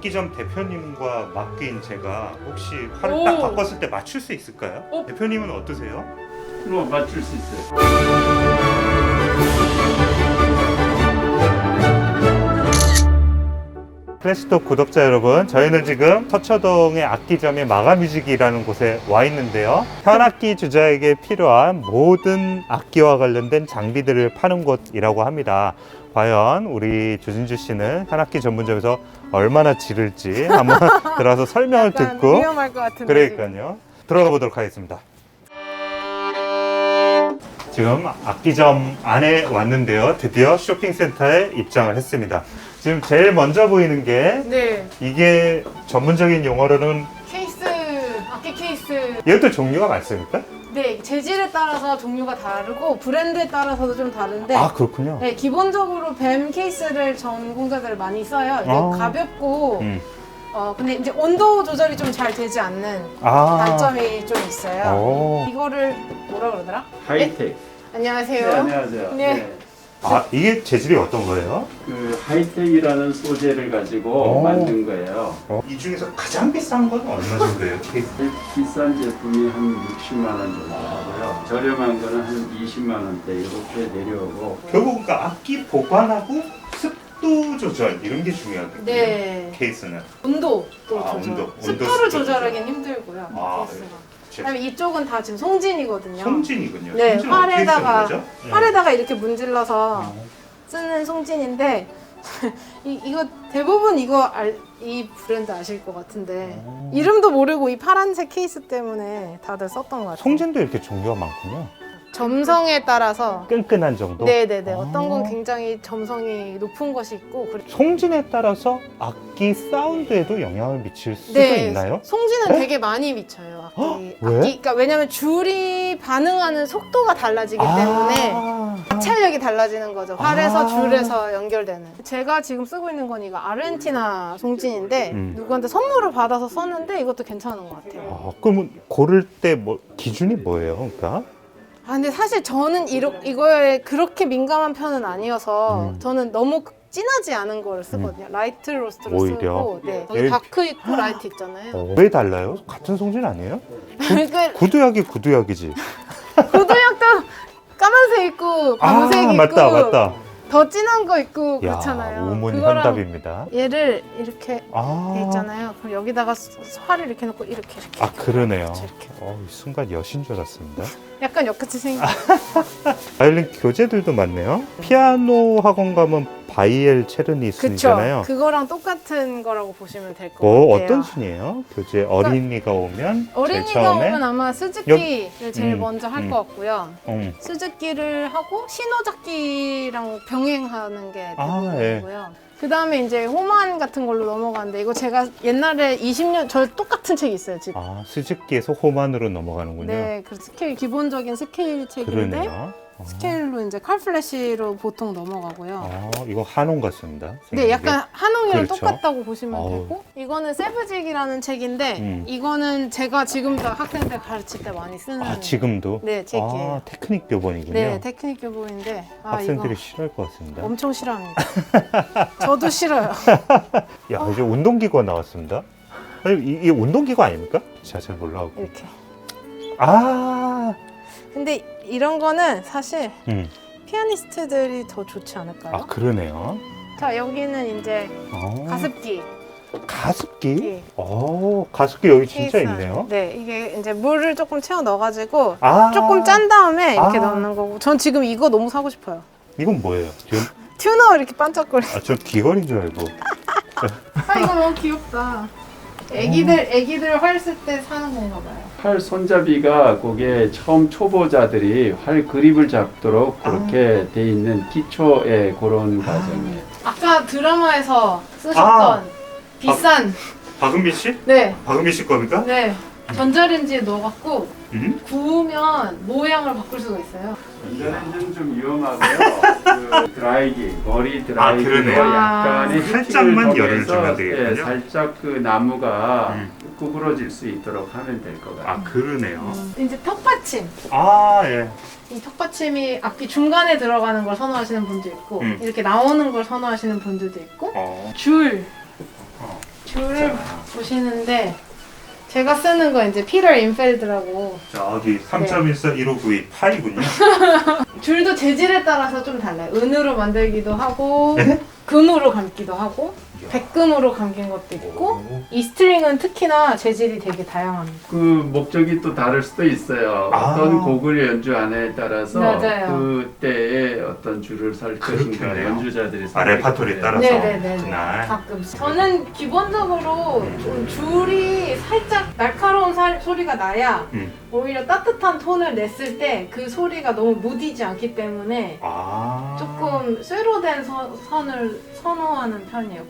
악기점 대표님과 맡긴 제가 혹시 활을 딱 바꿨을 때 맞출 수 있을까요? 대표님은 어떠세요? 뭐 맞출 수 있어요. 클래식톡 구독자 여러분, 저희는 지금 서초동의 악기점의 마가뮤직이라는 곳에 와 있는데요. 현악기 주자에게 필요한 모든 악기와 관련된 장비들을 파는 곳이라고 합니다. 과연 우리 조진주 씨는 현악기 전문점에서 얼마나 지를지 한번 들어서 설명을 듣고 위험할 것 같은데. 그러니까요. 들어가 보도록 하겠습니다. 지금 악기점 안에 왔는데요. 드디어 쇼핑센터에 입장을 했습니다. 지금 제일 먼저 보이는 게 네. 이게 전문적인 용어로는 케이스, 악기 케이스. 이것도 종류가 많습니까? 네, 재질에 따라서 종류가 다르고 브랜드에 따라서도 좀 다른데. 아, 그렇군요. 네, 기본적으로 뱀 케이스를 전공자들 많이 써요. 이게 아. 가볍고 근데 이제 온도 조절이 좀 잘 되지 않는 단점이 좀 있어요. 오. 이거를 뭐라 그러더라? 하이텍. 안녕하세요. 네, 안녕하세요. 네. 아, 이게 재질이 어떤 거예요? 그 하이텍이라는 소재를 가지고 오. 만든 거예요. 이 중에서 가장 비싼 건 얼마 정도예요? 케이스? 비싼 제품이 한 60만 원 정도 하고요. 저렴한 거는 한 20만 원대 이렇게 내려오고. 결국 그러니까 악기 보관하고 습도 조절 이런 게 중요하거든요. 네. 케이스는. 온도도 아, 조절. 온도 습도를 조절. 조절하기는 힘들고요. 아, 케이스가. 그다음에 이쪽은 다 지금 송진이거든요. 송진이군요. 네, 송진은 어떻게 쓰는 거죠? 네. 활에다가 이렇게 문질러서 쓰는 송진인데 이거 대부분 이 브랜드 아실 것 같은데 이름도 모르고 이 파란색 케이스 때문에 다들 썼던 것 같아요. 송진도 이렇게 종류가 많군요. 점성에 따라서 끈끈한 정도? 네네네. 아. 어떤 건 굉장히 점성이 높은 것이 있고 송진에 따라서 악기 사운드에도 영향을 미칠 수도 있나요? 송진은 네? 되게 많이 미쳐요. 왜? 그러니까 왜냐면 줄이 반응하는 속도가 달라지기 때문에 마찰력이 달라지는 거죠. 활에서 줄에서 연결되는. 제가 지금 쓰고 있는 건 이거 아르헨티나 송진인데 누구한테 선물을 받아서 썼는데 이것도 괜찮은 것 같아요. 그러면 고를 때 뭐 기준이 뭐예요? 그러니까? 근데 사실 저는 이거에 그렇게 민감한 편은 아니어서 저는 너무 진하지 않은 걸 쓰거든요. 라이트 로스트로 오히려? 쓰고 네. 여기 여기- 다크 있고 라이트 있잖아요. 왜 달라요? 같은 송진 아니에요? 그 구두약이 구두약이지. 구두약도 까만색 있고 밤색 있고 맞다. 더 진한 거 있고 야, 그렇잖아요. 우문 그거랑 현답입니다. 얘를 이렇게 돼 아, 있잖아요. 그럼 여기다가 활을 이렇게 놓고 이렇게 그러네요. 이렇게. 이 순간 여신 줄 알았습니다. 약간 역같이 생긴. 바이올린 교재들도 많네요. 피아노 학원 가면 바이엘 체르니 순이잖아요. 그쵸. 그거랑 똑같은 거라고 보시면 될 것 같아요. 어떤 순이에요? 교재 어린이가 오면 제일 어린이가 처음에 오면 아마 스즈키를 제일 먼저 할 것 같고요. 음. 스즈키를 하고 신호잡기랑 병행하는 게 예. 대부분이고요. 그 다음에 이제 호만 같은 걸로 넘어가는데 이거 제가 옛날에 20년 저 똑같은 책이 있어요 지금. 스즈키에서 호만으로 넘어가는군요. 네, 그 스케일 기본적인 스케일 책인데 그러네요. 스케일로 이제 칼플래시로 보통 넘어가고요. 이거 한옥 같습니다. 네, 약간 한옥이랑 그렇죠. 똑같다고 보시면 어우. 되고 이거는 세브직이라는 책인데 이거는 제가 지금도 학생들 가르칠 때 많이 쓰는 지금도? 네, 책이에요. 테크닉 교본이군요. 네, 테크닉 교보인데 학생들이 이거 싫어할 것 같습니다. 엄청 싫어합니다. 저도 싫어요. 이제 운동기구가 나왔습니다. 아니, 이게 운동기구 아닙니까? 제가 잘 몰라갖고. 이렇게. 근데 이런 거는 사실 피아니스트들이 더 좋지 않을까요? 그러네요. 자, 여기는 이제 가습기. 가습기? 예. 가습기 여기 진짜 케이스. 있네요. 네, 이게 이제 물을 조금 채워 넣어가지고 아. 조금 짠 다음에 이렇게 아. 넣는 거고. 전 지금 이거 너무 사고 싶어요. 이건 뭐예요? 튜너 이렇게 반짝거리. 저 귀걸이인 줄 알고. 이거 너무 귀엽다. 애기들 활 쓸 때 사는 건가 봐요. 활 손잡이가 그게 처음 초보자들이 활 그립을 잡도록 그렇게 돼 있는 기초의 그런 과정이에요. 아까 드라마에서 쓰셨던 비싼 박은빈 씨? 네, 박은빈 씨 겁니까? 네. 전자레인지에 넣어갖고 음? 구우면 모양을 바꿀 수가 있어요. 전자레인지는 좀 위험하고요. 그 드라이기, 머리 드라이기 그러네요. 약간의 살짝만 히팅을 열을 주면 통해서, 되겠군요. 살짝 그 나무가 구부러질 수 있도록 하면 될 것 같아요. 그러네요. 이제 턱받침. 예. 이 턱받침이 악기 중간에 들어가는 걸 선호하시는 분도 있고 음. 이렇게 나오는 걸 선호하시는 분들도 있고 어. 줄 줄을 보시는데 제가 쓰는 거 이제 피터 인펠드라고. 저기 3.14 1592 파이군요. 줄도 재질에 따라서 좀 달라요. 은으로 만들기도 하고 네? 금으로 감기도 하고 백금으로 감긴 것도 있고 이 스트링은 특히나 재질이 되게 다양합니다. 그 목적이 또 다를 수도 있어요. 아. 어떤 곡을 연주하냐에 따라서 맞아요. 그때의 어떤 줄을 살 것인가 그렇겠네요. 연주자들이 레파토리에 따라서 네네네. 그날. 가끔 저는 기본적으로 좀 줄이 살짝 날카로운 소리가 나야 오히려 따뜻한 톤을 냈을 때 그 소리가 너무 무디지 않기 때문에 아. 조금 쇠로 된 선을 선호하는 편이에요.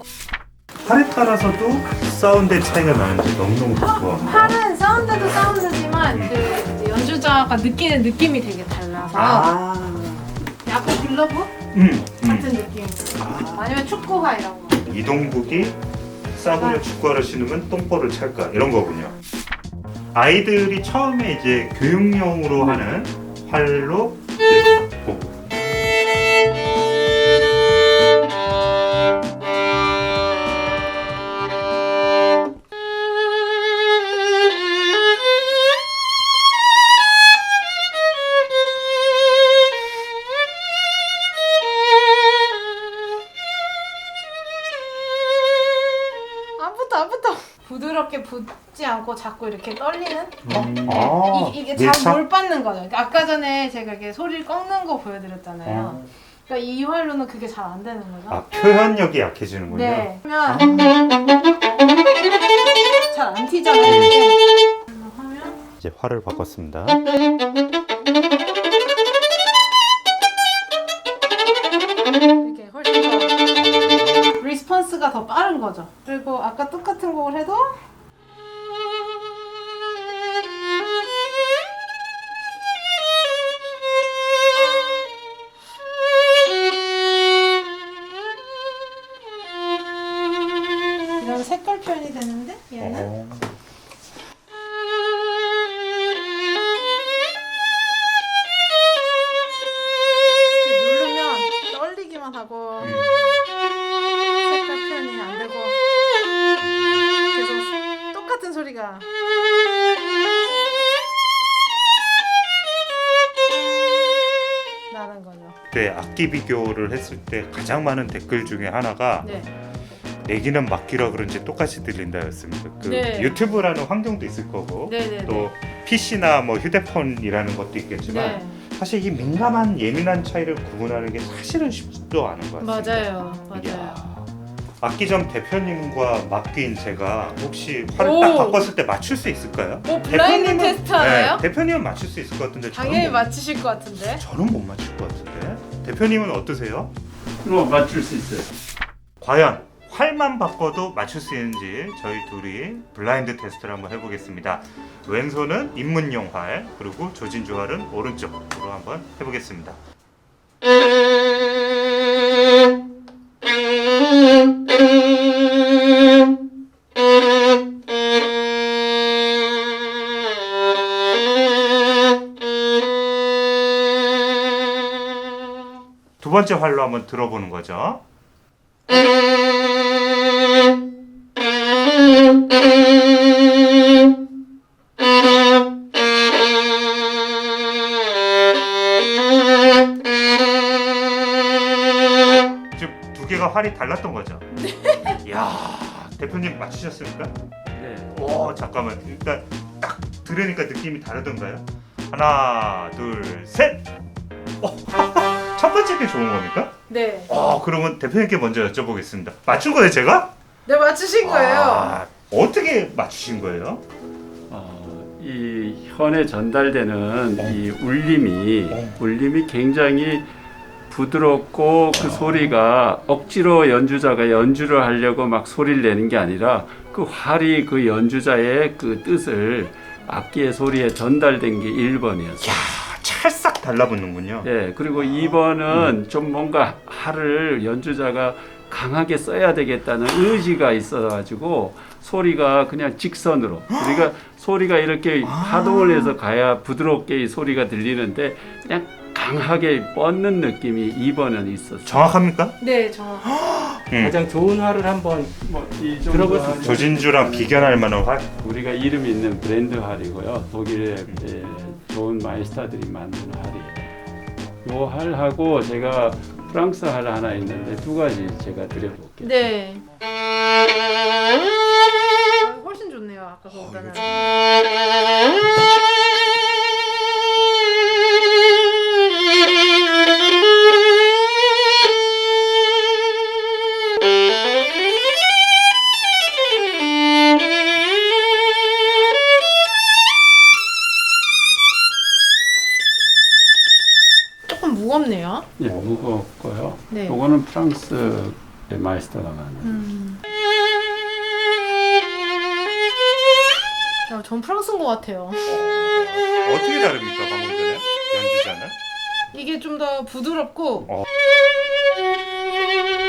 팔에 따라서도 사운드의 차이가 나는지 너무너무 궁금합니다. 팔은 사운드도 사운드지만 그 이제 연주자가 느끼는 느낌이 되게 달라서 야구 글러브 같은 느낌. 아니면 축구화 이런 거. 이동국이 싸구려 축구화를 신으면 똥볼을 찰까 이런 거군요. 아이들이 처음에 이제 교육용으로 하는 활로 이제 보고. 안 붙어. 부드럽게 붙지 않고 자꾸 이렇게 떨리는? 이게 밀착? 잘 못 받는 거죠. 그러니까 아까 전에 제가 이렇게 소리를 꺾는 거 보여드렸잖아요. 그러니까 이 활로는 그게 잘 안 되는 거죠. 아, 표현력이 약해지는군요. 네. 그러면 잘 안 튀잖아요. 이렇게. 하면 이제 활을 바꿨습니다. 이렇게 훨씬 더 리스폰스가 더 빠른 거죠. 그리고 아까 똑같은 곡을 해도 이런 색깔 표현이 되는데 얘는 이렇게 누르면 떨리기만 하고 색깔 표현이 안 되고 계속 똑같은 소리가 나는 거죠. 그때 악기 비교를 했을 때 가장 많은 댓글 중에 하나가 네. 내기는 맡기라 그런지 똑같이 들린다였습니다. 그 네. 유튜브라는 환경도 있을 거고 네네네. 또 PC나 뭐 휴대폰이라는 것도 있겠지만 네. 사실 이 민감한 예민한 차이를 구분하는 게 사실은 쉽지도 않은 것 같습니다. 맞아요. 이야. 악기점 대표님과 맡긴 제가 혹시 활을 오. 딱 바꿨을 때 맞출 수 있을까요? 뭐 블라인드 대표님은- 테스트 하나요? 네, 대표님은 맞출 수 있을 것 같은데 당연히 못- 맞히실 것 같은데. 저는 못 맞출 것 같은데 대표님은 어떠세요? 뭐 맞출 수 있어요. 과연 활만 바꿔도 맞출 수 있는지 저희 둘이 블라인드 테스트를 한번 해보겠습니다. 왼손은 입문용 활, 그리고 조진주 활은 오른쪽으로 한번 해보겠습니다. 두 번째 활로 한번 들어보는 거죠. 지금 두 개가 활이 달랐던 거죠? 이야, 대표님 맞추셨습니까? 네. 오, 잠깐만. 일단 딱 들으니까 느낌이 다르던가요? 하나, 둘, 셋! 첫 번째 게 좋은 겁니까? 네. 그러면 대표님께 먼저 여쭤보겠습니다. 맞춘 거예요, 제가? 네, 맞추신 거예요. 어떻게 맞추신 거예요? 이 현에 전달되는 이 울림이 굉장히 부드럽고 그 소리가 억지로 연주자가 연주를 하려고 막 소리를 내는 게 아니라 그 활이 그 연주자의 그 뜻을 악기의 소리에 전달된 게 1번이었어요. 야, 찰싹 달라붙는군요. 예, 그리고 2번은 좀 뭔가 활을 연주자가 강하게 써야 되겠다는 의지가 있어가지고 소리가 그냥 직선으로, 그러니까 소리가 이렇게 하동을 해서 가야 부드럽게 이 소리가 들리는데 그냥 강하게 뻗는 느낌이 2번은 있었어요. 정확합니까? 네, 정확. 가장 좋은 활을 한번 뭐이 정도 들어볼 수 하면 조진주랑 비견할 만한 활. 우리가 이름 있는 브랜드 활이고요. 독일의 좋은 마이스터들이 만든 활이에요. 요 활하고 제가 프랑스 활 하나 있는데 두 가지 제가 드려볼게요. 네. 훨씬 좋네요. 아까 그거보다는. 조금 무겁네요. 예, 무겁고요. 네. 요거는 프랑스의 마이스터가 만든. 야, 전 프랑스인 것 같아요. 어떻게 다릅니까 방금 전에 연주자는? 이게 좀 더 부드럽고 어.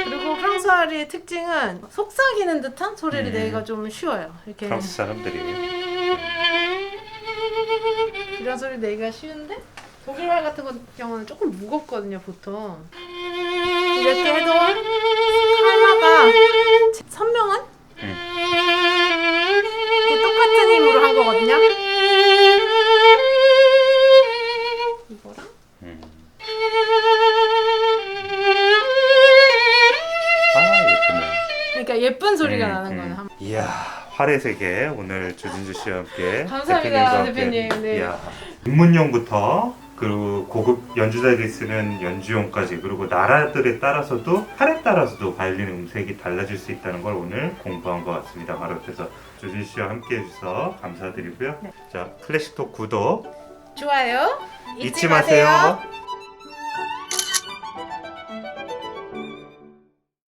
그리고 프랑스 활의 특징은 속삭이는 듯한 소리를 내기가 좀 쉬워요. 이렇게 프랑스 사람들이. 이런 소리 내기가 쉬운데 독일 활 같은 경우는 조금 무겁거든요, 보통. 이렇게 해도 칼라가 선명한 이게 똑같은 힘으로 한 거거든요. 이거랑 예쁘네. 그러니까 예쁜 소리가 나는 거예요. 이야, 활의 세계 오늘 조진주 씨와 함께 감사합니다, 대표님과 함께. 대표님. 네. 이야, 입문용부터 그리고 고급 연주자들이 쓰는 연주용까지 그리고 나라들에 따라서도 활에 따라서도 바이올린 음색이 달라질 수 있다는 걸 오늘 공부한 것 같습니다. 바로 그래서 조진주 씨와 함께 해주셔서 감사드리고요. 네. 자, 클래식톡 구독 좋아요. 잊지 마세요.